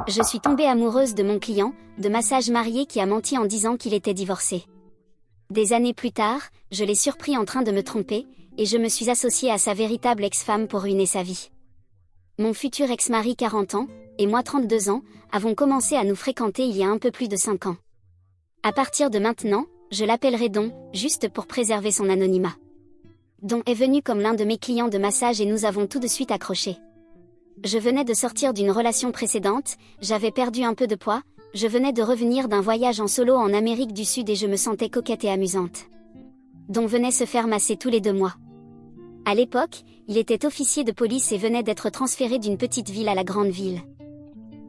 Je suis tombée amoureuse de mon client, de massage marié qui a menti en disant qu'il était divorcé. Des années plus tard, je l'ai surpris en train de me tromper, et je me suis associée à sa véritable ex-femme pour ruiner sa vie. Mon futur ex-mari 40 ans, et moi 32 ans, avons commencé à nous fréquenter il y a un peu plus de 5 ans. À partir de maintenant, je l'appellerai Don, juste pour préserver son anonymat. Don est venu comme l'un de mes clients de massage et nous avons tout de suite accroché. Je venais de sortir d'une relation précédente, j'avais perdu un peu de poids, je venais de revenir d'un voyage en solo en Amérique du Sud et je me sentais coquette et amusante. Don venait se faire masser tous les 2 mois. À l'époque, il était officier de police et venait d'être transféré d'une petite ville à la grande ville.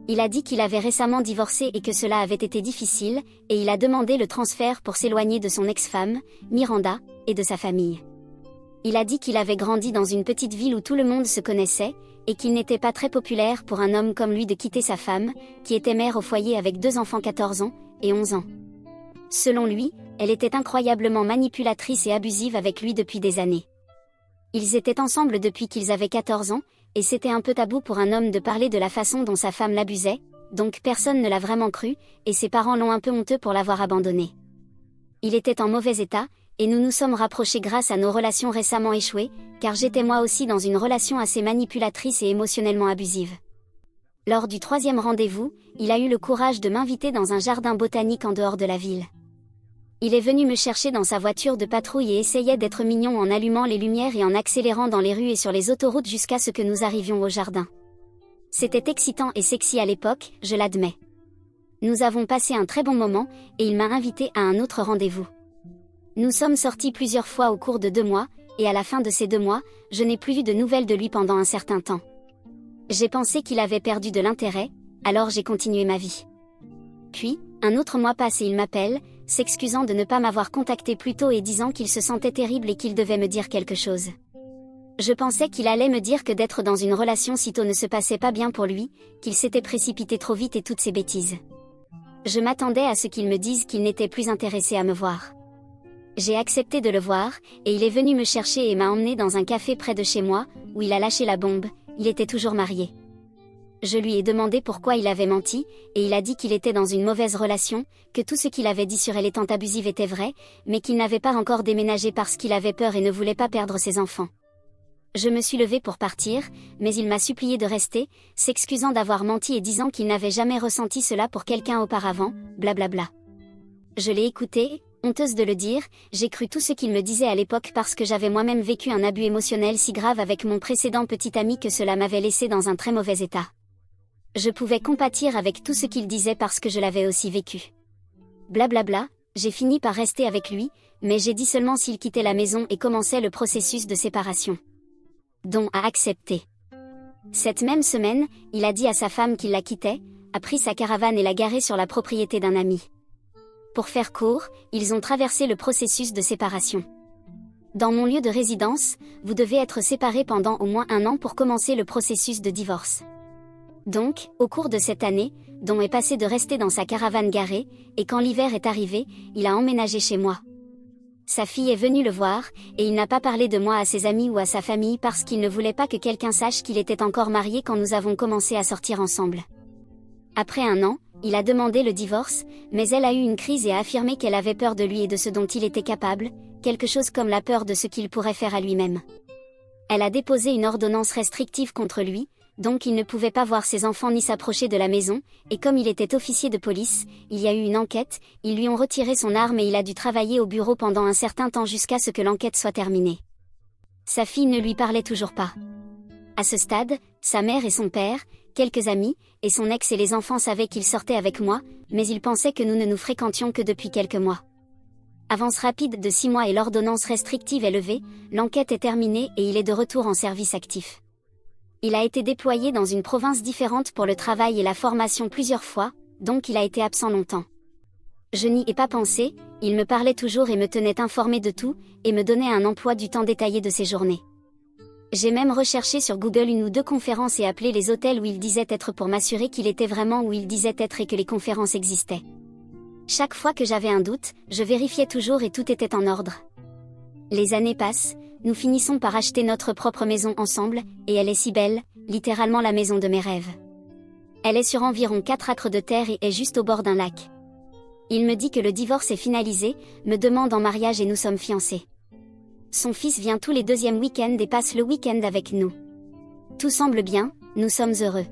Il a dit qu'il avait récemment divorcé et que cela avait été difficile, et il a demandé le transfert pour s'éloigner de son ex-femme, Miranda, et de sa famille. Il a dit qu'il avait grandi dans une petite ville où tout le monde se connaissait, et qu'il n'était pas très populaire pour un homme comme lui de quitter sa femme, qui était mère au foyer avec 2 enfants 14 ans et 11 ans. Selon lui, elle était incroyablement manipulatrice et abusive avec lui depuis des années. Ils étaient ensemble depuis qu'ils avaient 14 ans, et c'était un peu tabou pour un homme de parler de la façon dont sa femme l'abusait, donc personne ne l'a vraiment cru, et ses parents l'ont un peu honteux pour l'avoir abandonné. Il était en mauvais état, et nous nous sommes rapprochés grâce à nos relations récemment échouées, car j'étais moi aussi dans une relation assez manipulatrice et émotionnellement abusive. Lors du 3e rendez-vous, il a eu le courage de m'inviter dans un jardin botanique en dehors de la ville. Il est venu me chercher dans sa voiture de patrouille et essayait d'être mignon en allumant les lumières et en accélérant dans les rues et sur les autoroutes jusqu'à ce que nous arrivions au jardin. C'était excitant et sexy à l'époque, je l'admets. Nous avons passé un très bon moment, et il m'a invité à un autre rendez-vous. Nous sommes sortis plusieurs fois au cours de 2 mois, et à la fin de ces 2 mois, je n'ai plus vu de nouvelles de lui pendant un certain temps. J'ai pensé qu'il avait perdu de l'intérêt, alors j'ai continué ma vie. Puis, un autre mois passe et il m'appelle, s'excusant de ne pas m'avoir contacté plus tôt et disant qu'il se sentait terrible et qu'il devait me dire quelque chose. Je pensais qu'il allait me dire que d'être dans une relation si tôt ne se passait pas bien pour lui, qu'il s'était précipité trop vite et toutes ces bêtises. Je m'attendais à ce qu'il me dise qu'il n'était plus intéressé à me voir. J'ai accepté de le voir, et il est venu me chercher et m'a emmené dans un café près de chez moi, où il a lâché la bombe, il était toujours marié. Je lui ai demandé pourquoi il avait menti, et il a dit qu'il était dans une mauvaise relation, que tout ce qu'il avait dit sur elle étant abusive était vrai, mais qu'il n'avait pas encore déménagé parce qu'il avait peur et ne voulait pas perdre ses enfants. Je me suis levée pour partir, mais il m'a supplié de rester, s'excusant d'avoir menti et disant qu'il n'avait jamais ressenti cela pour quelqu'un auparavant, blablabla. Je l'ai écouté, honteuse de le dire, j'ai cru tout ce qu'il me disait à l'époque parce que j'avais moi-même vécu un abus émotionnel si grave avec mon précédent petit ami que cela m'avait laissé dans un très mauvais état. Je pouvais compatir avec tout ce qu'il disait parce que je l'avais aussi vécu. Blablabla, j'ai fini par rester avec lui, mais j'ai dit seulement s'il quittait la maison et commençait le processus de séparation. Don a accepté. Cette même semaine, il a dit à sa femme qu'il la quittait, a pris sa caravane et l'a garée sur la propriété d'un ami. Pour faire court, ils ont traversé le processus de séparation. Dans mon lieu de résidence, vous devez être séparés pendant au moins 1 an pour commencer le processus de divorce. Donc, au cours de cette année, Don est passé de rester dans sa caravane garée, et quand l'hiver est arrivé, il a emménagé chez moi. Sa fille est venue le voir, et il n'a pas parlé de moi à ses amis ou à sa famille parce qu'il ne voulait pas que quelqu'un sache qu'il était encore marié quand nous avons commencé à sortir ensemble. Après 1 an, il a demandé le divorce, mais elle a eu une crise et a affirmé qu'elle avait peur de lui et de ce dont il était capable, quelque chose comme la peur de ce qu'il pourrait faire à lui-même. Elle a déposé une ordonnance restrictive contre lui, donc il ne pouvait pas voir ses enfants ni s'approcher de la maison, et comme il était officier de police, il y a eu une enquête, ils lui ont retiré son arme et il a dû travailler au bureau pendant un certain temps jusqu'à ce que l'enquête soit terminée. Sa fille ne lui parlait toujours pas. À ce stade, sa mère et son père, quelques amis, et son ex et les enfants savaient qu'il sortait avec moi, mais ils pensaient que nous ne nous fréquentions que depuis quelques mois. Avance rapide de 6 mois et l'ordonnance restrictive est levée, l'enquête est terminée et il est de retour en service actif. Il a été déployé dans une province différente pour le travail et la formation plusieurs fois, donc il a été absent longtemps. Je n'y ai pas pensé, il me parlait toujours et me tenait informé de tout, et me donnait un emploi du temps détaillé de ses journées. J'ai même recherché sur Google 1 ou 2 conférences et appelé les hôtels où il disait être pour m'assurer qu'il était vraiment où il disait être et que les conférences existaient. Chaque fois que j'avais un doute, je vérifiais toujours et tout était en ordre. Les années passent, nous finissons par acheter notre propre maison ensemble, et elle est si belle, littéralement la maison de mes rêves. Elle est sur environ 4 acres de terre et est juste au bord d'un lac. Il me dit que le divorce est finalisé, me demande en mariage et nous sommes fiancés. Son fils vient tous les deuxièmes week-ends et passe le week-end avec nous. Tout semble bien, nous sommes heureux.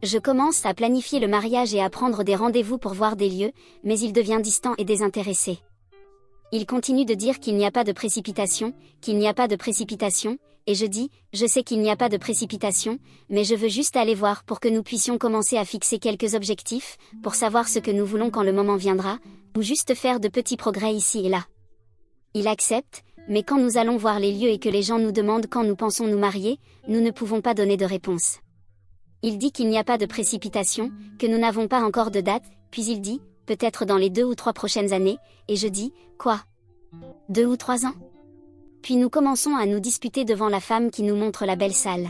Je commence à planifier le mariage et à prendre des rendez-vous pour voir des lieux, mais il devient distant et désintéressé. Il continue de dire qu'il n'y a pas de précipitation, qu'il n'y a pas de précipitation, et je dis, je sais qu'il n'y a pas de précipitation, mais je veux juste aller voir pour que nous puissions commencer à fixer quelques objectifs, pour savoir ce que nous voulons quand le moment viendra, ou juste faire de petits progrès ici et là. Il accepte, mais quand nous allons voir les lieux et que les gens nous demandent quand nous pensons nous marier, nous ne pouvons pas donner de réponse. Il dit qu'il n'y a pas de précipitation, que nous n'avons pas encore de date, puis il dit, peut-être dans les 2 ou 3 prochaines années, et je dis, quoi? 2 ou 3 ans? Puis nous commençons à nous disputer devant la femme qui nous montre la belle salle.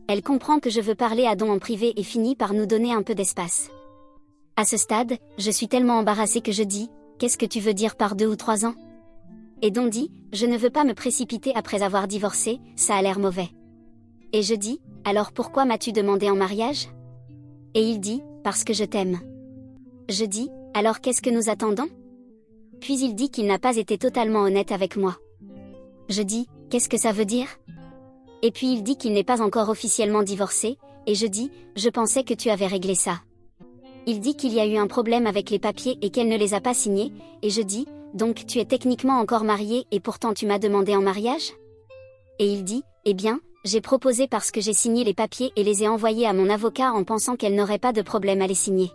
Elle comprend que je veux parler à Don en privé et finit par nous donner un peu d'espace. À ce stade, je suis tellement embarrassée que je dis, qu'est-ce que tu veux dire par 2 ou 3 ans? Et Don dit, je ne veux pas me précipiter après avoir divorcé, ça a l'air mauvais. Et je dis, alors pourquoi m'as-tu demandé en mariage? Et il dit, parce que je t'aime. Je dis, alors qu'est-ce que nous attendons? Puis il dit qu'il n'a pas été totalement honnête avec moi. Je dis, qu'est-ce que ça veut dire? Et puis il dit qu'il n'est pas encore officiellement divorcé, et je dis, je pensais que tu avais réglé ça. Il dit qu'il y a eu un problème avec les papiers et qu'elle ne les a pas signés, et je dis, donc tu es techniquement encore marié et pourtant tu m'as demandé en mariage? Et il dit, eh bien, j'ai proposé parce que j'ai signé les papiers et les ai envoyés à mon avocat en pensant qu'elle n'aurait pas de problème à les signer.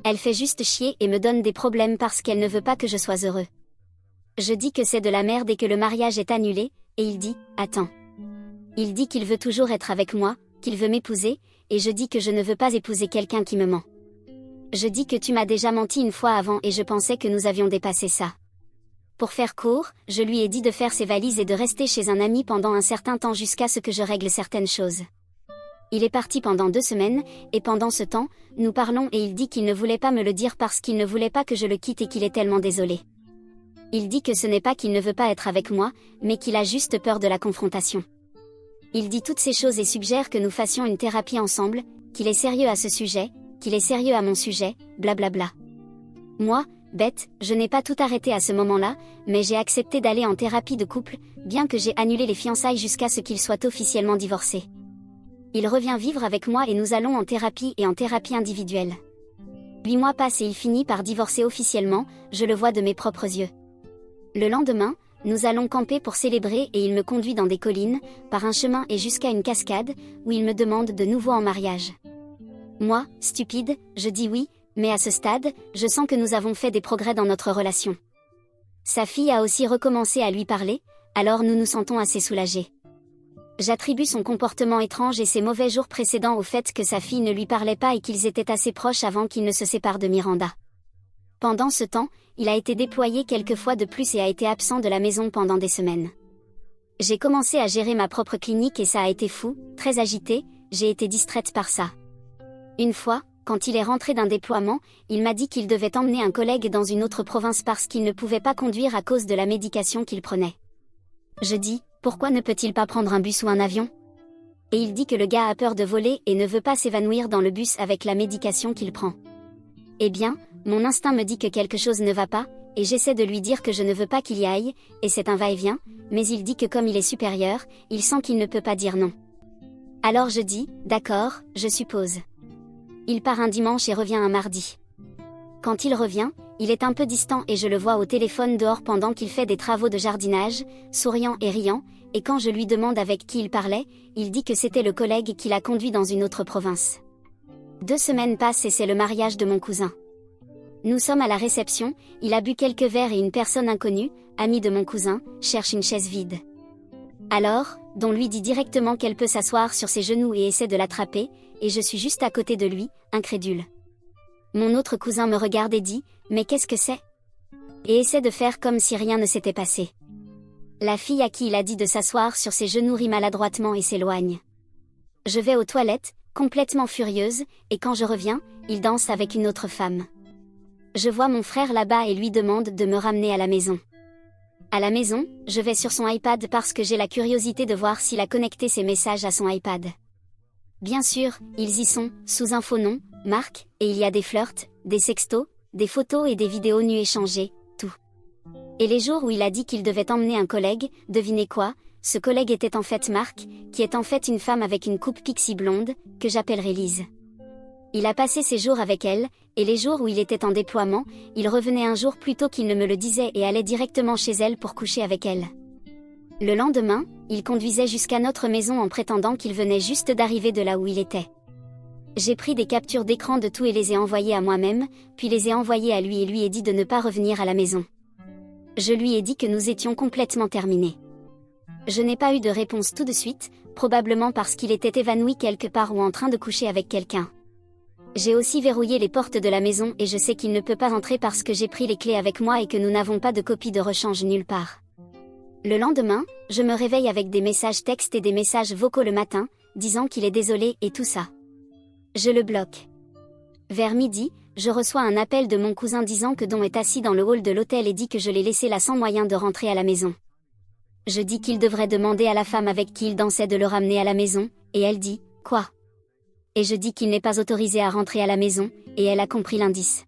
Elle fait juste chier et me donne des problèmes parce qu'elle ne veut pas que je sois heureux. Je dis que c'est de la merde et que le mariage est annulé, et il dit, attends. Il dit qu'il veut toujours être avec moi, qu'il veut m'épouser, et je dis que je ne veux pas épouser quelqu'un qui me ment. Je dis que tu m'as déjà menti une fois avant et je pensais que nous avions dépassé ça. Pour faire court, je lui ai dit de faire ses valises et de rester chez un ami pendant un certain temps jusqu'à ce que je règle certaines choses. Il est parti pendant 2 semaines, et pendant ce temps, nous parlons et il dit qu'il ne voulait pas me le dire parce qu'il ne voulait pas que je le quitte et qu'il est tellement désolé. Il dit que ce n'est pas qu'il ne veut pas être avec moi, mais qu'il a juste peur de la confrontation. Il dit toutes ces choses et suggère que nous fassions une thérapie ensemble, qu'il est sérieux à ce sujet, qu'il est sérieux à mon sujet, blablabla. Moi, bête, je n'ai pas tout arrêté à ce moment-là, mais j'ai accepté d'aller en thérapie de couple, bien que j'ai annulé les fiançailles jusqu'à ce qu'il soit officiellement divorcé. Il revient vivre avec moi et nous allons en thérapie et en thérapie individuelle. 8 mois passent et il finit par divorcer officiellement, je le vois de mes propres yeux. Le lendemain, nous allons camper pour célébrer et il me conduit dans des collines, par un chemin et jusqu'à une cascade, où il me demande de nouveau en mariage. Moi, stupide, je dis oui, mais à ce stade, je sens que nous avons fait des progrès dans notre relation. Sa fille a aussi recommencé à lui parler, alors nous nous sentons assez soulagés. J'attribue son comportement étrange et ses mauvais jours précédents au fait que sa fille ne lui parlait pas et qu'ils étaient assez proches avant qu'il ne se sépare de Miranda. Pendant ce temps, il a été déployé quelques fois de plus et a été absent de la maison pendant des semaines. J'ai commencé à gérer ma propre clinique et ça a été fou, très agité, j'ai été distraite par ça. Une fois, quand il est rentré d'un déploiement, il m'a dit qu'il devait emmener un collègue dans une autre province parce qu'il ne pouvait pas conduire à cause de la médication qu'il prenait. Je dis, pourquoi ne peut-il pas prendre un bus ou un avion? Et il dit que le gars a peur de voler et ne veut pas s'évanouir dans le bus avec la médication qu'il prend. Eh bien, mon instinct me dit que quelque chose ne va pas, et j'essaie de lui dire que je ne veux pas qu'il y aille, et c'est un va-et-vient, mais il dit que comme il est supérieur, il sent qu'il ne peut pas dire non. Alors je dis, d'accord, je suppose. Il part un dimanche et revient un mardi. Quand il revient, il est un peu distant et je le vois au téléphone dehors pendant qu'il fait des travaux de jardinage, souriant et riant, et quand je lui demande avec qui il parlait, il dit que c'était le collègue qui l'a conduit dans une autre province. 2 semaines passent et c'est le mariage de mon cousin. Nous sommes à la réception, il a bu quelques verres et une personne inconnue, amie de mon cousin, cherche une chaise vide. Alors, Don lui dit directement qu'elle peut s'asseoir sur ses genoux et essaie de l'attraper, et je suis juste à côté de lui, incrédule. Mon autre cousin me regarde et dit, mais qu'est-ce que c'est? Et essaie de faire comme si rien ne s'était passé. La fille à qui il a dit de s'asseoir sur ses genoux rit maladroitement et s'éloigne. Je vais aux toilettes, complètement furieuse, et quand je reviens, il danse avec une autre femme. Je vois mon frère là-bas et lui demande de me ramener à la maison. À la maison, je vais sur son iPad parce que j'ai la curiosité de voir s'il a connecté ses messages à son iPad. Bien sûr, ils y sont, sous un faux nom, Marc, et il y a des flirts, des sextos, des photos et des vidéos nues échangées, tout. Et les jours où il a dit qu'il devait emmener un collègue, devinez quoi, ce collègue était en fait Marc, qui est en fait une femme avec une coupe pixie blonde, que j'appellerai Lise. Il a passé ses jours avec elle, et les jours où il était en déploiement, il revenait un jour plus tôt qu'il ne me le disait et allait directement chez elle pour coucher avec elle. Le lendemain, il conduisait jusqu'à notre maison en prétendant qu'il venait juste d'arriver de là où il était. J'ai pris des captures d'écran de tout et les ai envoyées à moi-même, puis les ai envoyées à lui et lui ai dit de ne pas revenir à la maison. Je lui ai dit que nous étions complètement terminés. Je n'ai pas eu de réponse tout de suite, probablement parce qu'il était évanoui quelque part ou en train de coucher avec quelqu'un. J'ai aussi verrouillé les portes de la maison et je sais qu'il ne peut pas entrer parce que j'ai pris les clés avec moi et que nous n'avons pas de copie de rechange nulle part. Le lendemain, je me réveille avec des messages textes et des messages vocaux le matin, disant qu'il est désolé et tout ça. Je le bloque. Vers midi, je reçois un appel de mon cousin disant que Don est assis dans le hall de l'hôtel et dit que je l'ai laissé là sans moyen de rentrer à la maison. Je dis qu'il devrait demander à la femme avec qui il dansait de le ramener à la maison, et elle dit « Quoi ?» Et je dis qu'il n'est pas autorisé à rentrer à la maison, et elle a compris l'indice.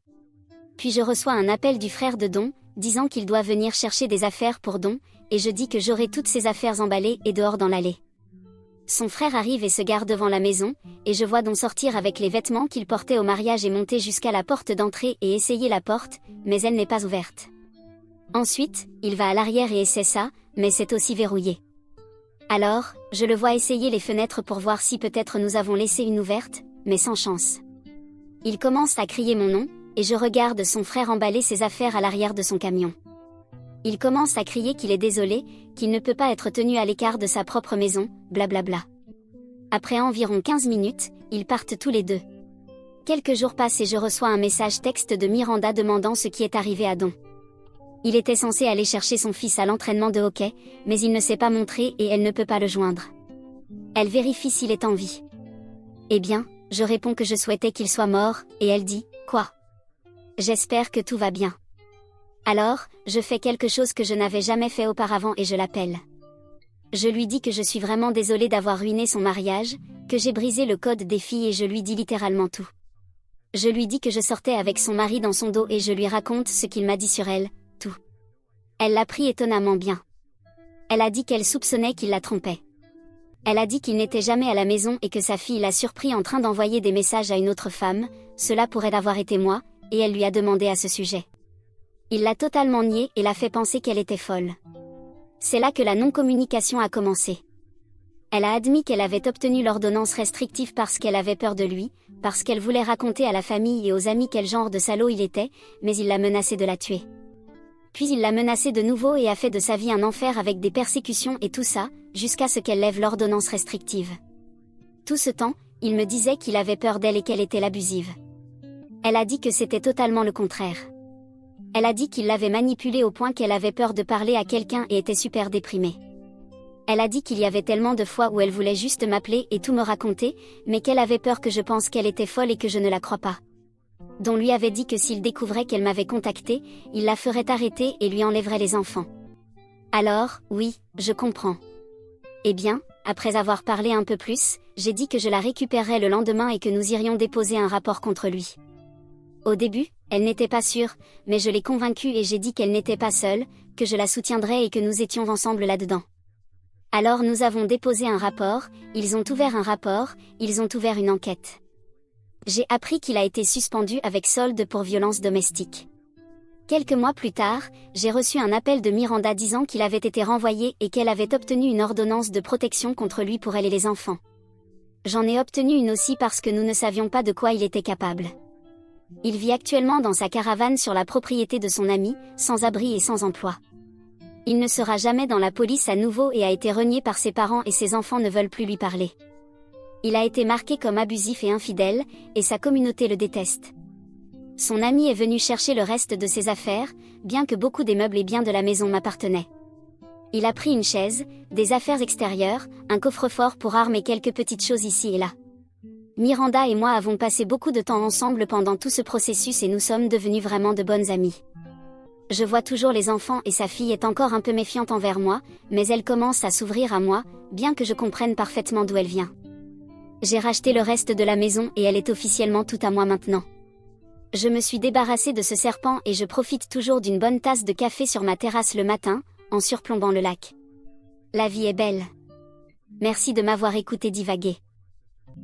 Puis je reçois un appel du frère de Don, disant qu'il doit venir chercher des affaires pour Don, et je dis que j'aurai toutes ses affaires emballées et dehors dans l'allée. Son frère arrive et se gare devant la maison, et je vois Don sortir avec les vêtements qu'il portait au mariage et monter jusqu'à la porte d'entrée et essayer la porte, mais elle n'est pas ouverte. Ensuite, il va à l'arrière et essaie ça, mais c'est aussi verrouillé. Alors, je le vois essayer les fenêtres pour voir si peut-être nous avons laissé une ouverte, mais sans chance. Il commence à crier mon nom, et je regarde son frère emballer ses affaires à l'arrière de son camion. Il commence à crier qu'il est désolé, qu'il ne peut pas être tenu à l'écart de sa propre maison, blablabla. Après environ 15 minutes, ils partent tous les deux. Quelques jours passent et je reçois un message texte de Miranda demandant ce qui est arrivé à Don. Il était censé aller chercher son fils à l'entraînement de hockey, mais il ne s'est pas montré et elle ne peut pas le joindre. Elle vérifie s'il est en vie. Eh bien, je réponds que je souhaitais qu'il soit mort, et elle dit « Quoi ? J'espère que tout va bien. » Alors, je fais quelque chose que je n'avais jamais fait auparavant et je l'appelle. Je lui dis que je suis vraiment désolée d'avoir ruiné son mariage, que j'ai brisé le code des filles et je lui dis littéralement tout. Je lui dis que je sortais avec son mari dans son dos et je lui raconte ce qu'il m'a dit sur elle, tout. Elle l'a pris étonnamment bien. Elle a dit qu'elle soupçonnait qu'il la trompait. Elle a dit qu'il n'était jamais à la maison et que sa fille l'a surpris en train d'envoyer des messages à une autre femme, cela pourrait avoir été moi, et elle lui a demandé à ce sujet. Il l'a totalement nié et l'a fait penser qu'elle était folle. C'est là que la non-communication a commencé. Elle a admis qu'elle avait obtenu l'ordonnance restrictive parce qu'elle avait peur de lui, parce qu'elle voulait raconter à la famille et aux amis quel genre de salaud il était, mais il l'a menacée de la tuer. Puis il l'a menacée de nouveau et a fait de sa vie un enfer avec des persécutions et tout ça, jusqu'à ce qu'elle lève l'ordonnance restrictive. Tout ce temps, il me disait qu'il avait peur d'elle et qu'elle était l'abusive. Elle a dit que c'était totalement le contraire. Elle a dit qu'il l'avait manipulée au point qu'elle avait peur de parler à quelqu'un et était super déprimée. Elle a dit qu'il y avait tellement de fois où elle voulait juste m'appeler et tout me raconter, mais qu'elle avait peur que je pense qu'elle était folle et que je ne la crois pas. Don lui avait dit que s'il découvrait qu'elle m'avait contacté, il la ferait arrêter et lui enlèverait les enfants. Alors, oui, je comprends. Eh bien, après avoir parlé un peu plus, j'ai dit que je la récupérerais le lendemain et que nous irions déposer un rapport contre lui. Au début, elle n'était pas sûre, mais je l'ai convaincue et j'ai dit qu'elle n'était pas seule, que je la soutiendrais et que nous étions ensemble là-dedans. Alors nous avons déposé un rapport, ils ont ouvert un rapport, ils ont ouvert une enquête. J'ai appris qu'il a été suspendu avec solde pour violence domestique. Quelques mois plus tard, j'ai reçu un appel de Miranda disant qu'il avait été renvoyé et qu'elle avait obtenu une ordonnance de protection contre lui pour elle et les enfants. J'en ai obtenu une aussi parce que nous ne savions pas de quoi il était capable. Il vit actuellement dans sa caravane sur la propriété de son ami, sans abri et sans emploi. Il ne sera jamais dans la police à nouveau et a été renié par ses parents et ses enfants ne veulent plus lui parler. Il a été marqué comme abusif et infidèle, et sa communauté le déteste. Son ami est venu chercher le reste de ses affaires, bien que beaucoup des meubles et biens de la maison m'appartenaient. Il a pris une chaise, des affaires extérieures, un coffre-fort pour armes et quelques petites choses ici et là. Miranda et moi avons passé beaucoup de temps ensemble pendant tout ce processus et nous sommes devenus vraiment de bonnes amies. Je vois toujours les enfants et sa fille est encore un peu méfiante envers moi, mais elle commence à s'ouvrir à moi, bien que je comprenne parfaitement d'où elle vient. J'ai racheté le reste de la maison et elle est officiellement toute à moi maintenant. Je me suis débarrassée de ce serpent et je profite toujours d'une bonne tasse de café sur ma terrasse le matin, en surplombant le lac. La vie est belle. Merci de m'avoir écouté divaguer.